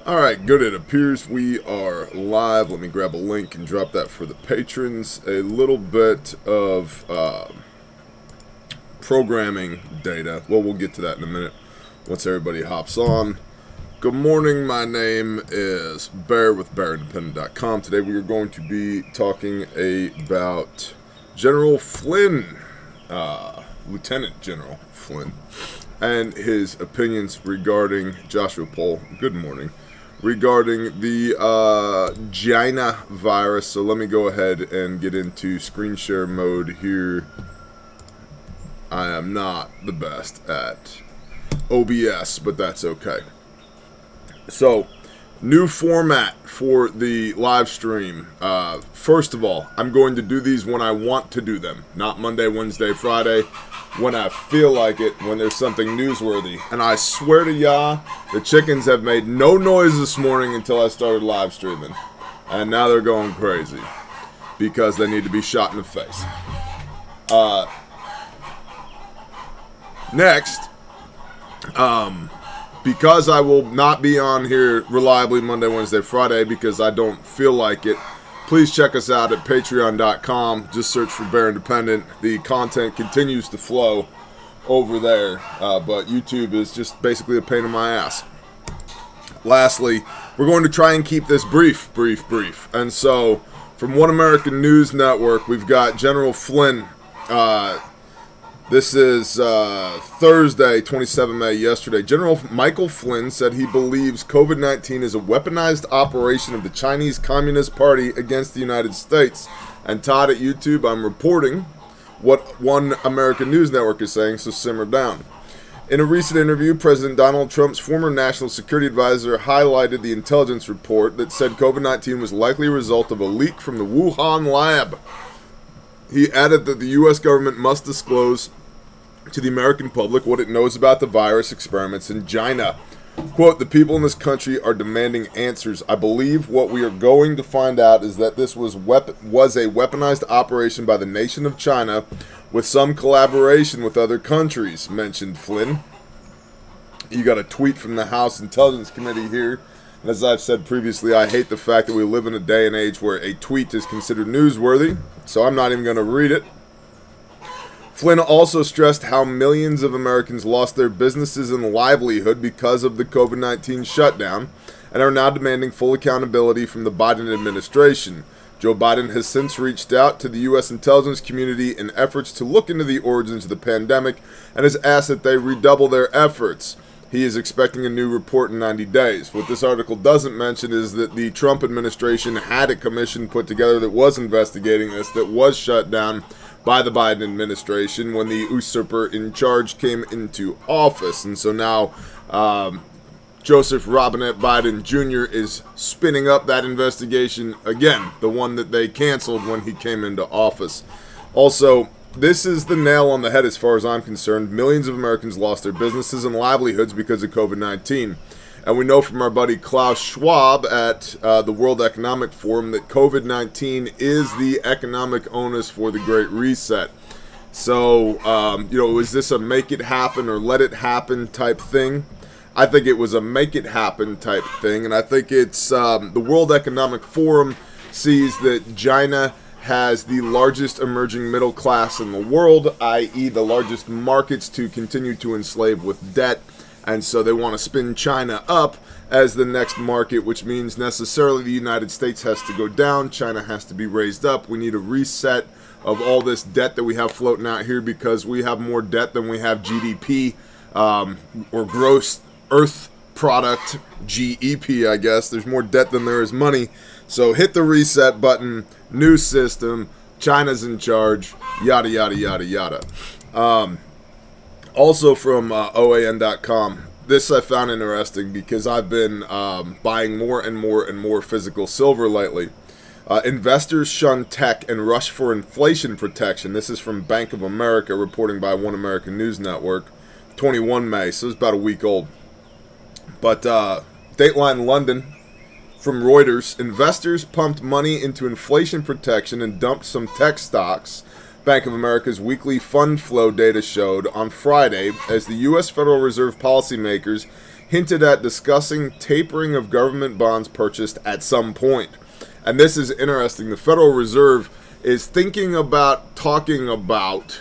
Alright, good. It appears we are live. Let me grab a link and drop that for the patrons. A little bit of programming data. Well, we'll get to that in a minute once everybody hops on. Good morning. My name is Bear with BearIndependent.com. Today we are going to be talking about General Flynn, Lieutenant General Flynn, and his opinions regarding Joshua Poll. Good morning. Regarding the Jina-Virus. So let me go ahead and get into screen share mode here. I am not the best at OBS, but that's okay. So, new format for the live stream. First of all, I'm going to do these when I want to do them. Not Monday, Wednesday, Friday. When I feel like it, when there's something newsworthy. And I swear to Yah, the chickens have made no noise this morning until I started live streaming. And now they're going crazy. Because they need to be shot in the face. Next, because I will not be on here reliably Monday, Wednesday, Friday because I don't feel like it, please check us out at patreon.com. Just search for Bear Independent. The content continues to flow over there, but YouTube is just basically a pain in my ass. Lastly, we're going to try and keep this brief. And so, from One American News Network, we've got General Flynn. This is Thursday, 27 May, yesterday. General Michael Flynn said he believes COVID-19 is a weaponized operation of the Chinese Communist Party against the United States. And Todd at YouTube, I'm reporting what One American News Network is saying, so simmer down. In a recent interview, President Donald Trump's former national security advisor highlighted the intelligence report that said COVID-19 was likely a result of a leak from the Wuhan lab. He added that the U.S. government must disclose to the American public what it knows about the virus experiments in China. Quote, the people in this country are demanding answers. I believe what we are going to find out is that this was a weaponized operation by the nation of China with some collaboration with other countries, mentioned Flynn. You got a tweet from the House Intelligence Committee here. And as I've said previously, I hate the fact that we live in a day and age where a tweet is considered newsworthy, so I'm not even going to read it. Flynn also stressed how millions of Americans lost their businesses and livelihood because of the COVID-19 shutdown and are now demanding full accountability from the Biden administration. Joe Biden has since reached out to the U.S. intelligence community in efforts to look into the origins of the pandemic and has asked that they redouble their efforts. He is expecting a new report in 90 days. What this article doesn't mention is that the Trump administration had a commission put together that was investigating this, that was shut down by the Biden administration when the usurper in charge came into office. And so now Joseph Robinette Biden Jr. is spinning up that investigation again, the one that they canceled when he came into office. Also, this is the nail on the head as far as I'm concerned. Millions of Americans lost their businesses and livelihoods because of COVID-19. And we know from our buddy Klaus Schwab at the World Economic Forum that COVID-19 is the economic onus for the Great Reset. So, is this a make it happen or let it happen type thing? I think it was a make it happen type thing. And I think it's the World Economic Forum sees that China has the largest emerging middle class in the world, i.e. the largest markets to continue to enslave with debt. And so they want to spin China up as the next market, which means necessarily the United States has to go down, China has to be raised up. We need a reset of all this debt that we have floating out here because we have more debt than we have GDP, or gross earth product, GEP, I guess. There's more debt than there is money. So hit the reset button, new system, China's in charge, yada, yada, yada, yada. Also from OAN.com, this I found interesting because I've been buying more and more physical silver lately. Investors shun tech and rush for inflation protection. This is from Bank of America, reporting by One American News Network, 21 May, so it's about a week old. But Dateline London, from Reuters, investors pumped money into inflation protection and dumped some tech stocks, Bank of America's weekly fund flow data showed on Friday, as the U.S. Federal Reserve policymakers hinted at discussing tapering of government bonds purchased at some point. And this is interesting. The Federal Reserve is thinking about talking about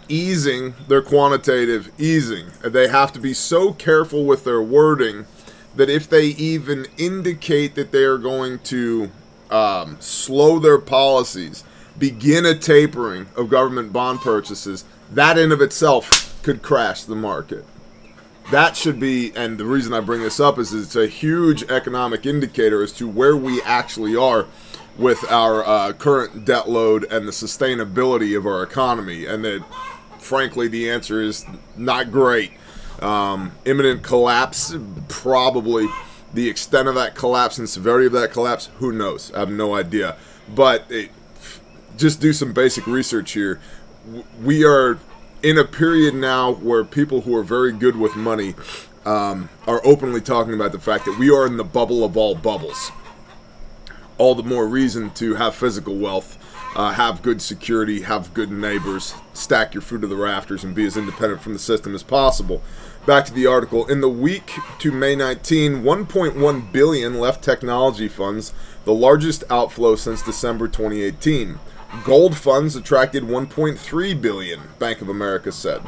easing their quantitative easing. They have to be so careful with their wording that if they even indicate that they are going to slow their policies, begin a tapering of government bond purchases, that in of itself could crash the market. That should be, and the reason I bring this up is it's a huge economic indicator as to where we actually are with our current debt load and the sustainability of our economy. And that, frankly, the answer is not great. Imminent collapse, probably. The extent of that collapse and severity of that collapse, who knows? I have no idea. But just do some basic research here. We are in a period now where people who are very good with money are openly talking about the fact that we are in the bubble of all bubbles. All the more reason to have physical wealth, have good security, have good neighbors, stack your food to the rafters, and be as independent from the system as possible. Back to the article. In the week to May 19, 1.1 billion left technology funds, the largest outflow since December 2018. Gold funds attracted 1.3 billion, Bank of America said.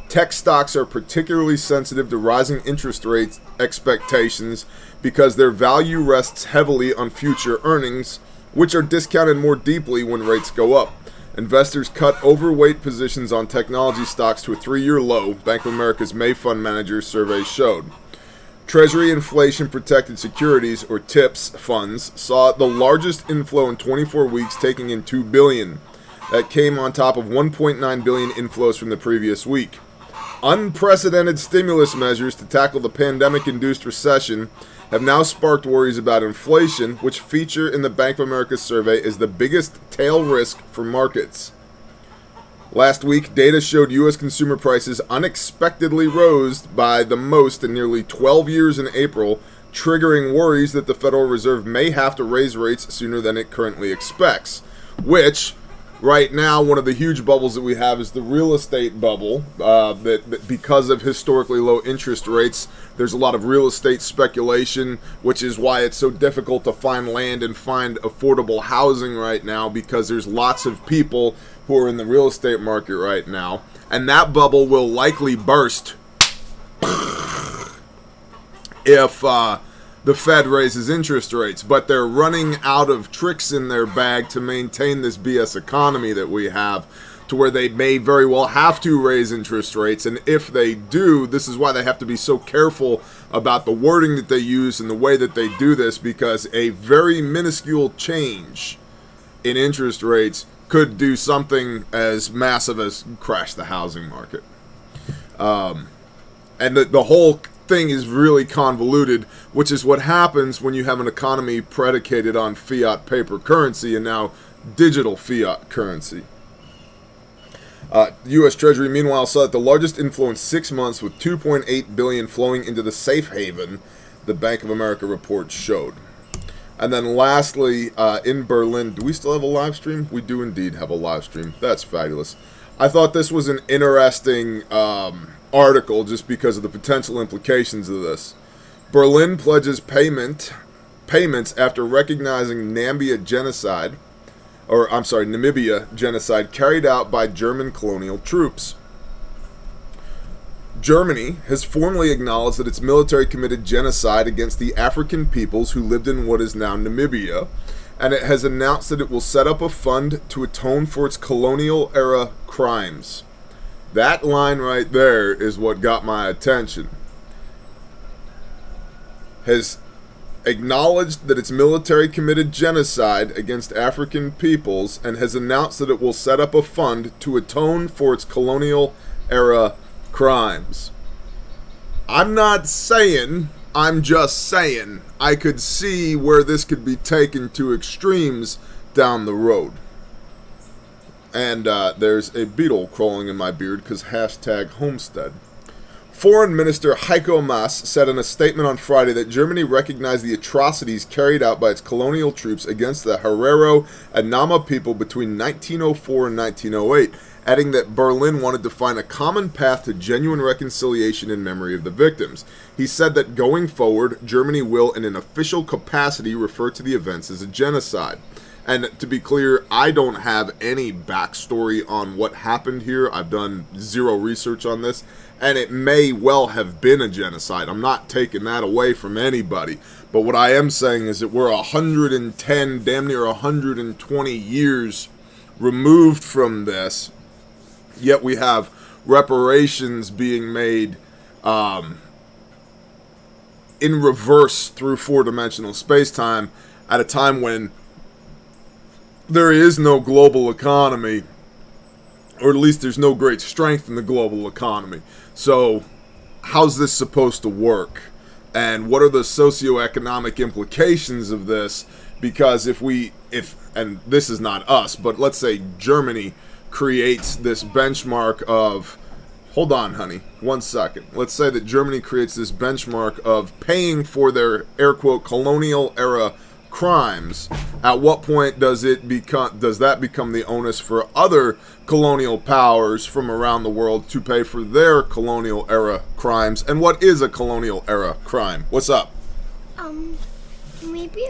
Tech stocks are particularly sensitive to rising interest rate expectations because their value rests heavily on future earnings, which are discounted more deeply when rates go up. Investors cut overweight positions on technology stocks to a 3-year low, Bank of America's May Fund Manager survey showed. Treasury inflation-protected securities, or TIPS, funds saw the largest inflow in 24 weeks, taking in $2 billion. That came on top of $1.9 billion inflows from the previous week. Unprecedented stimulus measures to tackle the pandemic-induced recession have now sparked worries about inflation, which feature in the Bank of America survey as the biggest tail risk for markets. Last week, data showed U.S. consumer prices unexpectedly rose by the most in nearly 12 years in April, triggering worries that the Federal Reserve may have to raise rates sooner than it currently expects. Which, right now, one of the huge bubbles that we have is the real estate bubble. That because of historically low interest rates, there's a lot of real estate speculation, which is why it's so difficult to find land and find affordable housing right now, because there's lots of people who are in the real estate market right now, and that bubble will likely burst if the Fed raises interest rates. But they're running out of tricks in their bag to maintain this BS economy that we have, to where they may very well have to raise interest rates. And if they do, this is why they have to be so careful about the wording that they use and the way that they do this, because a very minuscule change in interest rates could do something as massive as crash the housing market. And the whole thing is really convoluted, which is what happens when you have an economy predicated on fiat paper currency and now digital fiat currency. U.S. Treasury, meanwhile, saw the largest inflow in 6 months, with $2.8 billion flowing into the safe haven, the Bank of America report showed. And then lastly, in Berlin, do we still have a live stream? We do indeed have a live stream. That's fabulous. I thought this was an interesting article just because of the potential implications of this. Berlin pledges payments after recognizing Namibia genocide carried out by German colonial troops. Germany has formally acknowledged that its military committed genocide against the African peoples who lived in what is now Namibia, and it has announced that it will set up a fund to atone for its colonial-era crimes. That line right there is what got my attention. Has acknowledged that its military committed genocide against African peoples and has announced that it will set up a fund to atone for its colonial-era crimes. I'm not saying, I'm just saying, I could see where this could be taken to extremes down the road. And there's a beetle crawling in my beard because #homestead. Foreign Minister Heiko Maas said in a statement on Friday that Germany recognized the atrocities carried out by its colonial troops against the Herero and Nama people between 1904 and 1908, adding that Berlin wanted to find a common path to genuine reconciliation in memory of the victims. He said that going forward, Germany will, in an official capacity, refer to the events as a genocide. And to be clear, I don't have any backstory on what happened here. I've done zero research on this, and it may well have been a genocide. I'm not taking that away from anybody. But what I am saying is that we're 110, damn near 120 years removed from this, yet we have reparations being made in reverse through four-dimensional space-time at a time when there is no global economy, or at least there's no great strength in the global economy. So how's this supposed to work? And what are the socioeconomic implications of this? Because if and this is not us, but let's say Germany creates this benchmark of, hold on, honey, 1 second. Let's say that Germany creates this benchmark of paying for their, air quote, colonial era crimes. At what point does that become the onus for other colonial powers from around the world to pay for their colonial era crimes? And what is a colonial era crime? What's up? Maybe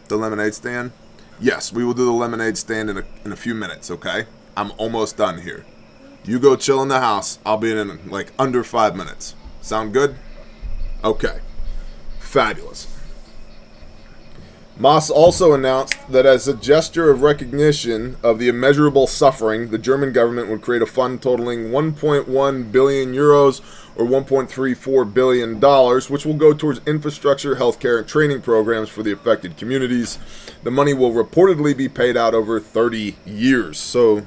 the lemonade stand? Yes, we will do the lemonade stand in a few minutes, okay? I'm almost done here. You go chill in the house. I'll be in like under 5 minutes. Sound good? Okay. Fabulous. Moss also announced that as a gesture of recognition of the immeasurable suffering, the German government would create a fund totaling 1.1 billion euros or $1.34 billion, which will go towards infrastructure, healthcare, and training programs for the affected communities. The money will reportedly be paid out over 30 years. So it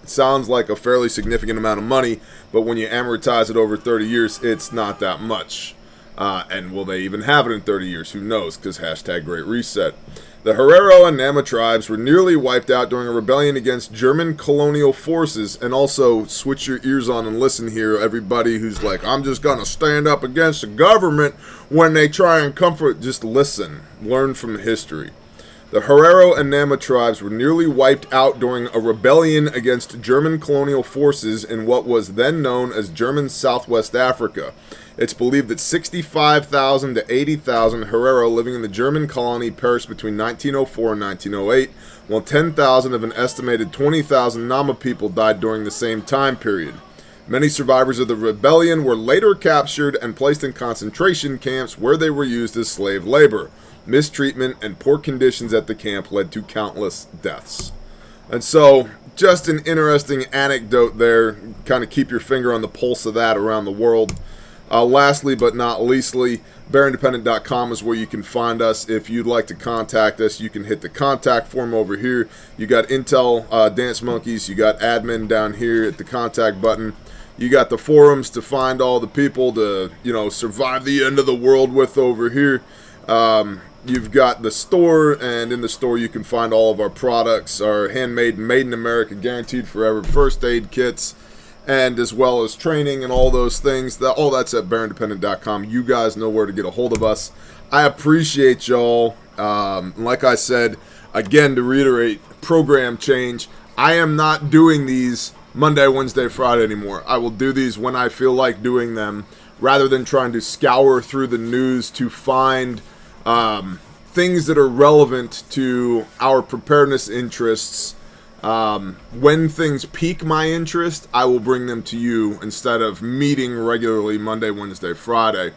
sounds like a fairly significant amount of money, but when you amortize it over 30 years, it's not that much. And will they even have it in 30 years? Who knows? Because hashtag Great Reset. The Herero and Nama tribes were nearly wiped out during a rebellion against German colonial forces. And also, switch your ears on and listen here, everybody who's like, I'm just going to stand up against the government when they try and comfort. Just listen. Learn from history. The Herero and Nama tribes were nearly wiped out during a rebellion against German colonial forces in what was then known as German Southwest Africa. It's believed that 65,000 to 80,000 Herero living in the German colony perished between 1904 and 1908, while 10,000 of an estimated 20,000 Nama people died during the same time period. Many survivors of the rebellion were later captured and placed in concentration camps where they were used as slave labor. Mistreatment and poor conditions at the camp led to countless deaths. And so, just an interesting anecdote there. Kind of keep your finger on the pulse of that around the world. Lastly, but not leastly, bearindependent.com is where you can find us. If you'd like to contact us, you can hit the contact form over here. You got Intel Dance Monkeys. You got admin down here at the contact button. You got the forums to find all the people to, survive the end of the world with over here. You've got the store, and in the store you can find all of our products, our handmade, made in America, guaranteed forever first aid kits, and as well as training and all those things. All that's at bearindependent.com. You guys know where to get a hold of us. I appreciate y'all. Like I said, again, to reiterate, program change. I am not doing these Monday, Wednesday, Friday anymore. I will do these when I feel like doing them, rather than trying to scour through the news to find things that are relevant to our preparedness interests. When things pique my interest, I will bring them to you instead of meeting regularly Monday, Wednesday, Friday,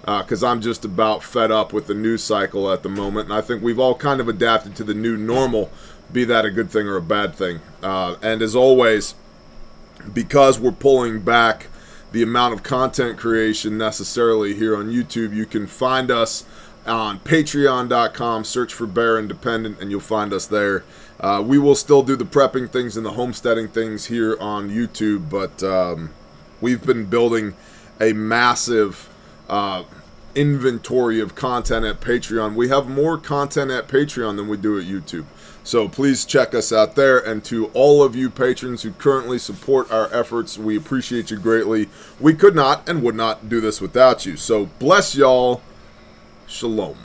because I'm just about fed up with the news cycle at the moment, and I think we've all kind of adapted to the new normal, be that a good thing or a bad thing. And as always, because we're pulling back the amount of content creation necessarily here on YouTube, you can find us on patreon.com, search for Bear Independent, and you'll find us there. We will still do the prepping things and the homesteading things here on YouTube, but we've been building a massive inventory of content at Patreon. We have more content at Patreon than we do at YouTube. So please check us out there. And to all of you patrons who currently support our efforts, we appreciate you greatly. We could not and would not do this without you. So bless y'all. Shalom.